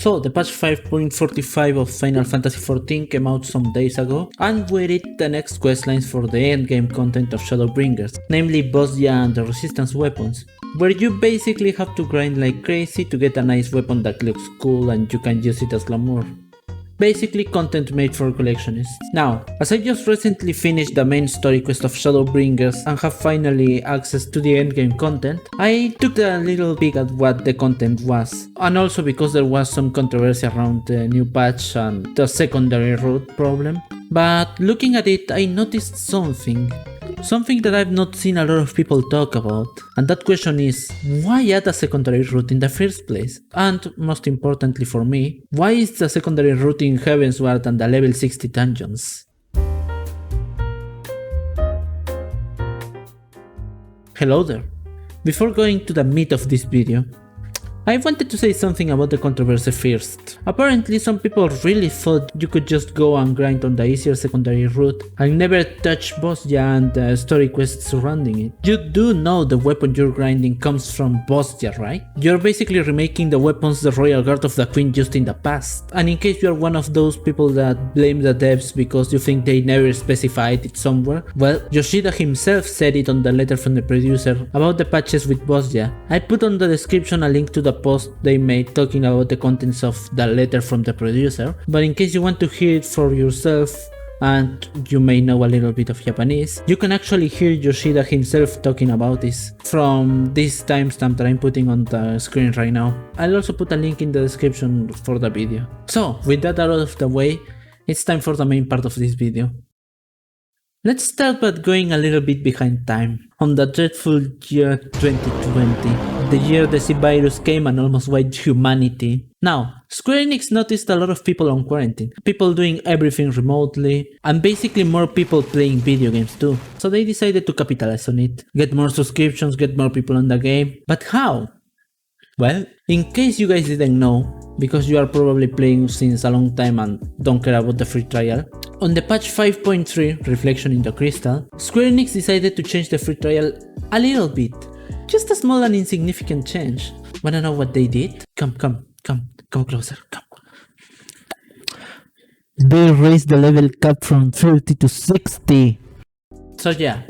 So the patch 5.45 of Final Fantasy XIV came out some days ago, and with it the next questlines for the endgame content of Shadowbringers, namely Bozja and the resistance weapons, where you basically have to grind like crazy to get a nice weapon that looks cool and you can use it as glamour. Basically content made for collectionists. Now, as I just recently finished the main story quest of Shadowbringers and have finally access to the endgame content, I took a little peek at what the content was, and also because there was some controversy around the new patch and the secondary route problem. But looking at it, I noticed something that I've not seen a lot of people talk about, and that question is, why add a secondary route in the first place? And most importantly for me, why is the secondary route in Heavensward and the level 60 dungeons? Hello there. Before going to the meat of this video, I wanted to say something about the controversy first. Apparently some people really thought you could just go and grind on the easier secondary route and never touch Bozja and the story quests surrounding it. You do know the weapon you're grinding comes from Bozja, right? You're basically remaking the weapons the Royal Guard of the Queen used in the past. And in case you're one of those people that blame the devs because you think they never specified it somewhere, well, Yoshida himself said it on the letter from the producer about the patches with Bozja. I put on the description a link to the post they made talking about the contents of the letter from the producer, but in case you want to hear it for yourself and you may know a little bit of Japanese, you can actually hear Yoshida himself talking about this from this timestamp that I'm putting on the screen right now. I'll also put a link in the description for the video. So with that out of the way, it's time for the main part of this video. Let's start by going a little bit behind time, on the dreadful year 2020, the year the C-Virus came and almost wiped humanity. Now, Square Enix noticed a lot of people on quarantine, people doing everything remotely, and basically more people playing video games too. So they decided to capitalize on it, get more subscriptions, get more people on the game. But how? Well, in case you guys didn't know, because you are probably playing since a long time and don't care about the free trial, on the patch 5.3, Reflection in the Crystal, Square Enix decided to change the free trial a little bit. Just a small and insignificant change. Wanna know what they did? Come closer, come. They raised the level cap from 30 to 60. So yeah,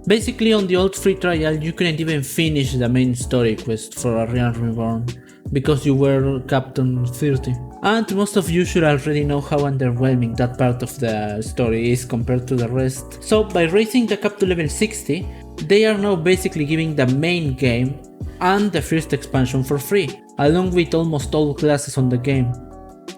basically on the old free trial you couldn't even finish the main story quest for A Realm Reborn because you were capped on 30. And most of you should already know how underwhelming that part of the story is compared to the rest. So by raising the cap to level 60, they are now basically giving the main game and the first expansion for free, along with almost all classes on the game.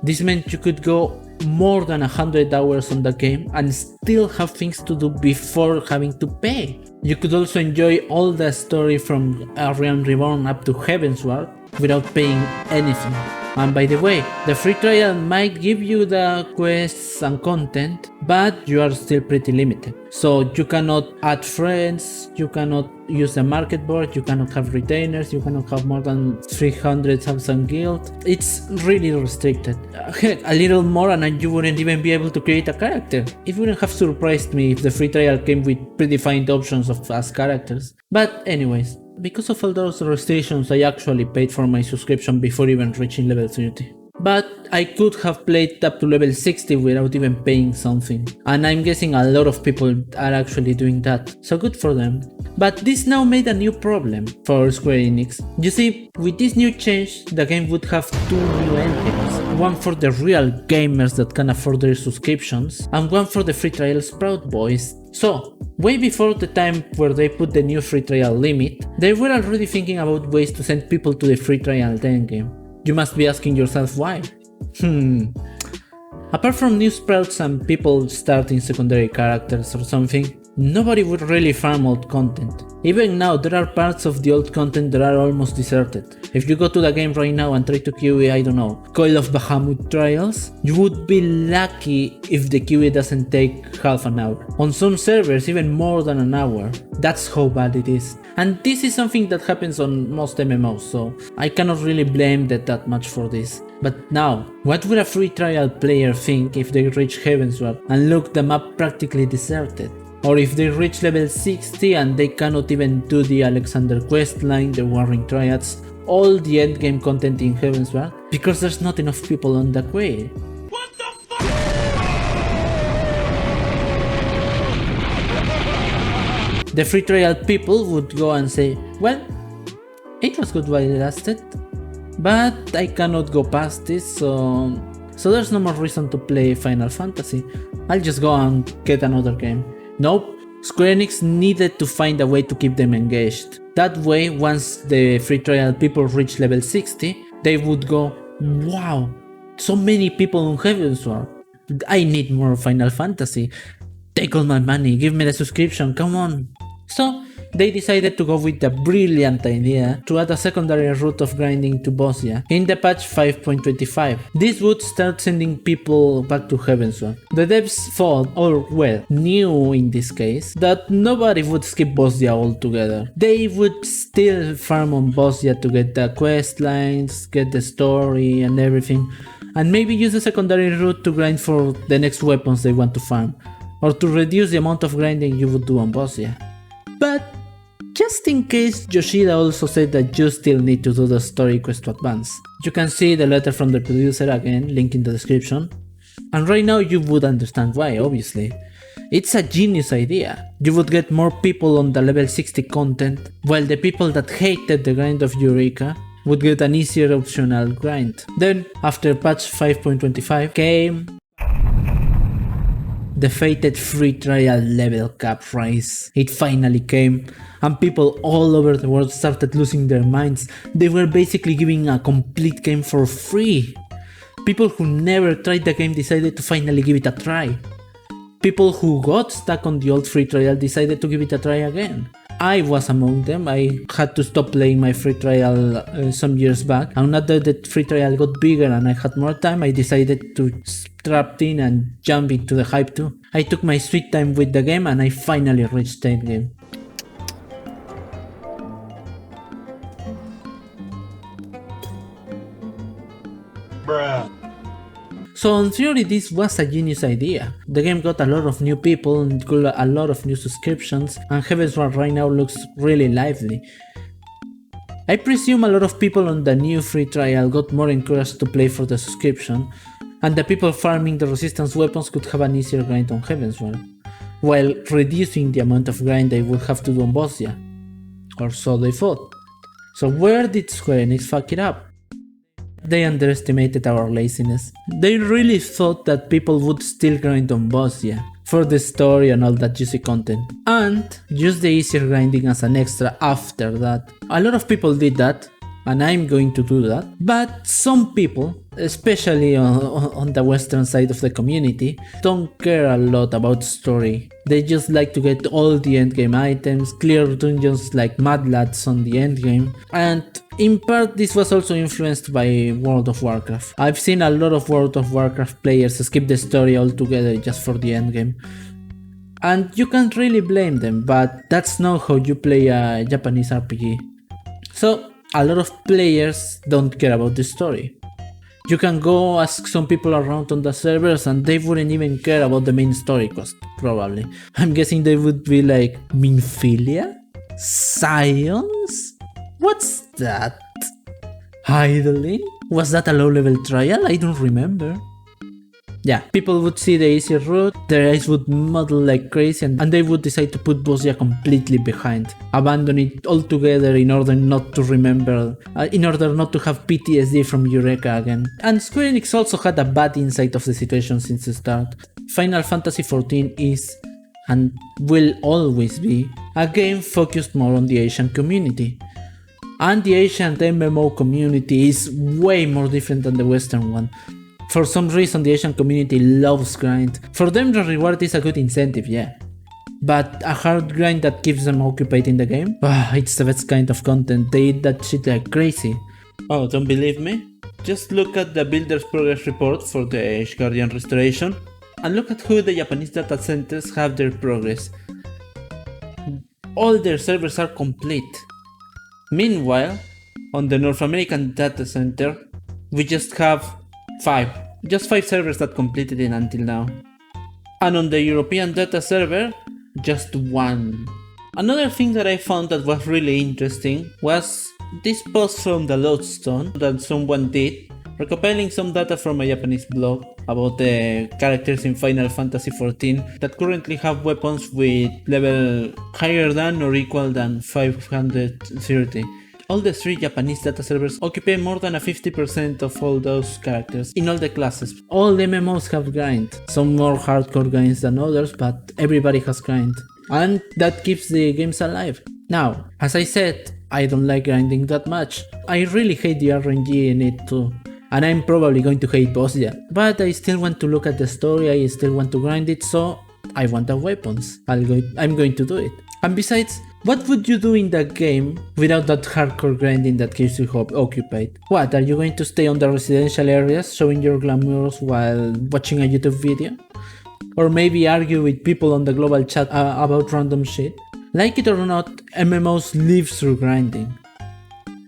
This meant you could go more than 100 hours on the game and still have things to do before having to pay. You could also enjoy all the story from A Realm Reborn up to Heavensward without paying anything. And by the way, the free trial might give you the quests and content, but you are still pretty limited. So you cannot add friends, you cannot use the market board, you cannot have retainers, you cannot have more than 300,000 guild. It's really restricted. Heck, a little more and you wouldn't even be able to create a character. It wouldn't have surprised me if the free trial came with predefined options as characters. But anyways, because of all those restrictions, I actually paid for my subscription before even reaching level 30. But I could have played up to level 60 without even paying something. And I'm guessing a lot of people are actually doing that, so good for them. But this now made a new problem for Square Enix. You see, with this new change, the game would have two new endgames. One for the real gamers that can afford their subscriptions, and one for the free trial Sprout boys. So, way before the time where they put the new free trial limit, they were already thinking about ways to send people to the free trial endgame. You must be asking yourself why. Apart from new sprouts and people starting secondary characters or something, nobody would really farm old content. Even now, there are parts of the old content that are almost deserted. If you go to the game right now and try to QE, I don't know, Coil of Bahamut trials, you would be lucky if the QE doesn't take half an hour. On some servers, even more than an hour. That's how bad it is. And this is something that happens on most MMOs, so I cannot really blame them that much for this. But now, what would a free trial player think if they reach Heavensward and look the map practically deserted? Or if they reach level 60 and they cannot even do the Alexander questline, the Warring Triads, all the endgame content in Heavensward because there's not enough people on the queue. The free trial people would go and say, well, it was good while it lasted, but I cannot go past this, so there's no more reason to play Final Fantasy. I'll just go and get another game. Nope, Square Enix needed to find a way to keep them engaged. That way, once the free trial people reach level 60, they would go, wow, so many people on Heavensward. I need more Final Fantasy. Take all my money, give me the subscription, come on. So they decided to go with the brilliant idea to add a secondary route of grinding to Bozja in the patch 5.25. This would start sending people back to Heavensward. The devs thought, or well, knew in this case, that nobody would skip Bozja altogether. They would still farm on Bozja to get the quest lines, get the story and everything, and maybe use the secondary route to grind for the next weapons they want to farm, or to reduce the amount of grinding you would do on Bozja. But just in case, Yoshida also said that you still need to do the story quest to advance. You can see the letter from the producer again, link in the description. And right now you would understand why, obviously. It's a genius idea. You would get more people on the level 60 content, while the people that hated the grind of Eureka would get an easier optional grind. Then, after patch 5.25 came the fated free trial level cap rise. It finally came, and people all over the world started losing their minds. They were basically giving a complete game for free. People who never tried the game decided to finally give it a try. People who got stuck on the old free trial decided to give it a try again. I was among them. I had to stop playing my free trial some years back, and after the free trial got bigger and I had more time, I decided to strap in and jump into the hype too. I took my sweet time with the game and I finally reached the endgame. Bruh. So in theory this was a genius idea. The game got a lot of new people and got a lot of new subscriptions, and Heavensward right now looks really lively. I presume a lot of people on the new free trial got more encouraged to play for the subscription, and the people farming the resistance weapons could have an easier grind on Heavensward, while reducing the amount of grind they would have to do on Bozja. Or so they thought. So where did Square Enix fuck it up? They underestimated our laziness. They really thought that people would still grind on Bozja for the story and all that juicy content, and use the easier grinding as an extra after that. A lot of people did that, and I'm going to do that, but some people, especially on the western side of the community, don't care a lot about story. They just like to get all the endgame items, clear dungeons like mad lads on the endgame, and in part this was also influenced by World of Warcraft. I've seen a lot of World of Warcraft players skip the story altogether just for the endgame. And you can't really blame them, but that's not how you play a Japanese RPG. So a lot of players don't care about the story. You can go ask some people around on the servers and they wouldn't even care about the main story quest, probably. I'm guessing they would be like, Minfilia? Scions? What's that? Idling? Was that a low level trial? I don't remember. Yeah, people would see the easier route, their eyes would muddle like crazy, and they would decide to put Bozja completely behind, abandon it altogether in order not to remember, in order not to have PTSD from Eureka again. And Square Enix also had a bad insight of the situation since the start. Final Fantasy XIV is, and will always be, a game focused more on the Asian community. And the Asian MMO community is way more different than the Western one. For some reason the Asian community loves grind. For them the reward is a good incentive, yeah. But a hard grind that keeps them occupied in the game? It's the best kind of content, they eat that shit like crazy. Oh, don't believe me? Just look at the builder's progress report for the Ishgard restoration, and look at who the Japanese data centers have their progress. All their servers are complete. Meanwhile, on the North American data center, we just have 5 servers that completed it until now. And on the European data server, just 1. Another thing that I found that was really interesting was this post from the Lodestone that someone did, recopiling some data from a Japanese blog about the characters in Final Fantasy XIV that currently have weapons with level higher than or equal than 530. All the 3 Japanese data servers occupy more than 50% of all those characters in all the classes. All MMOs have grind, some more hardcore grinds than others, but everybody has grind. And that keeps the games alive. Now, as I said, I don't like grinding that much. I really hate the RNG in it too. And I'm probably going to hate Bozja. But I still want to look at the story, I still want to grind it, so I want the weapons. I'm going to do it. And besides, what would you do in that game without that hardcore grinding that keeps you occupied? What, are you going to stay on the residential areas showing your glamours while watching a YouTube video? Or maybe argue with people on the global chat about random shit? Like it or not, MMOs live through grinding.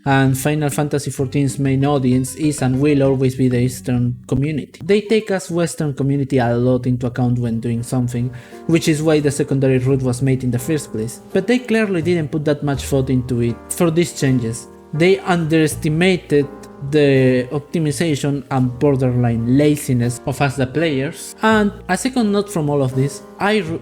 And Final Fantasy XIV's main audience is and will always be the Eastern community. They take us Western community a lot into account when doing something, which is why the secondary route was made in the first place. But they clearly didn't put that much thought into it for these changes. They underestimated the optimization and borderline laziness of us the players. And a second note from all of this,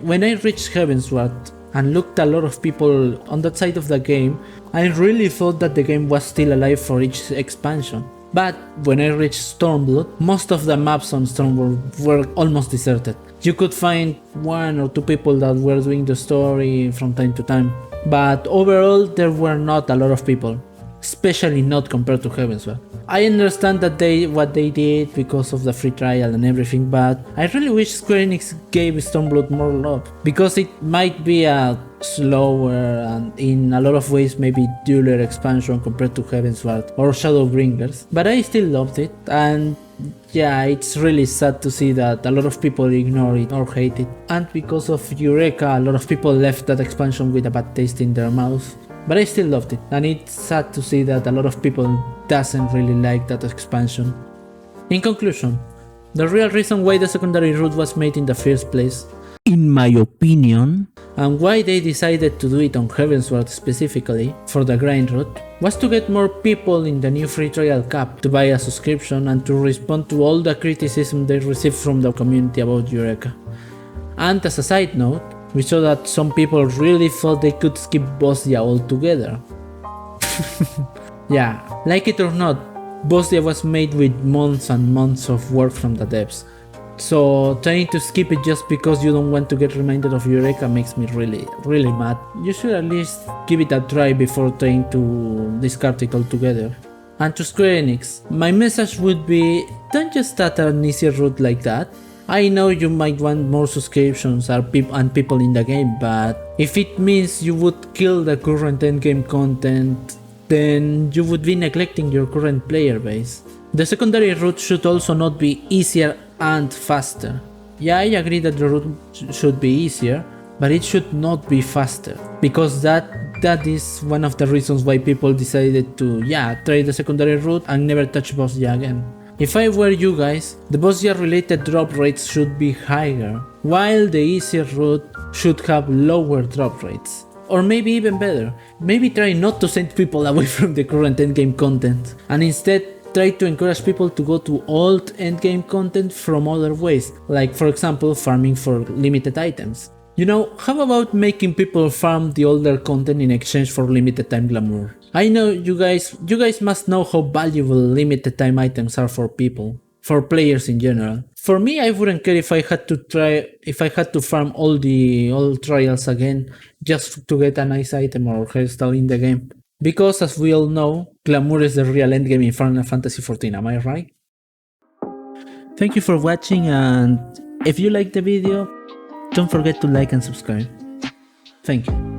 when I reached Heavensward and looked a lot of people on that side of the game, I really thought that the game was still alive for each expansion. But when I reached Stormblood, most of the maps on Stormblood were almost deserted. You could find 1 or 2 people that were doing the story from time to time, but overall there were not a lot of people, especially not compared to Heavensward. I understand that what they did because of the free trial and everything, but I really wish Square Enix gave Stormblood more love, because it might be a slower and in a lot of ways maybe duller expansion compared to Heavensward or Shadowbringers, but I still loved it. And yeah, it's really sad to see that a lot of people ignore it or hate it, and because of Eureka a lot of people left that expansion with a bad taste in their mouth. But I still loved it, and it's sad to see that a lot of people doesn't really like that expansion. In conclusion, the real reason why the secondary route was made in the first place, in my opinion, and why they decided to do it on Heavensward specifically, for the grind route, was to get more people in the new free trial cap to buy a subscription and to respond to all the criticism they received from the community about Eureka. And as a side note, we saw that some people really thought they could skip Bozja altogether. Yeah, like it or not, Bozja was made with months and months of work from the devs. So trying to skip it just because you don't want to get reminded of Eureka makes me really mad. You should at least give it a try before trying to discard it altogether. And to Square Enix, my message would be, don't just start an easier route like that. I know you might want more subscriptions and people in the game, but if it means you would kill the current endgame content, then you would be neglecting your current player base. The secondary route should also not be easier and faster. Yeah, I agree that the route should be easier, but it should not be faster, because that is one of the reasons why people decided to try the secondary route and never touch Bozja again. If I were you guys, the Bozja related drop rates should be higher, while the easier route should have lower drop rates. Or maybe even better, maybe try not to send people away from the current endgame content, and instead try to encourage people to go to old endgame content from other ways, like for example farming for limited items. You know, how about making people farm the older content in exchange for limited time glamour? I know you guys must know how valuable limited time items are for people, for players in general. For me, I wouldn't care if I had to farm all trials again just to get a nice item or hairstyle in the game. Because as we all know, glamour is the real endgame in Final Fantasy XIV, am I right? Thank you for watching, and if you liked the video, don't forget to like and subscribe. Thank you.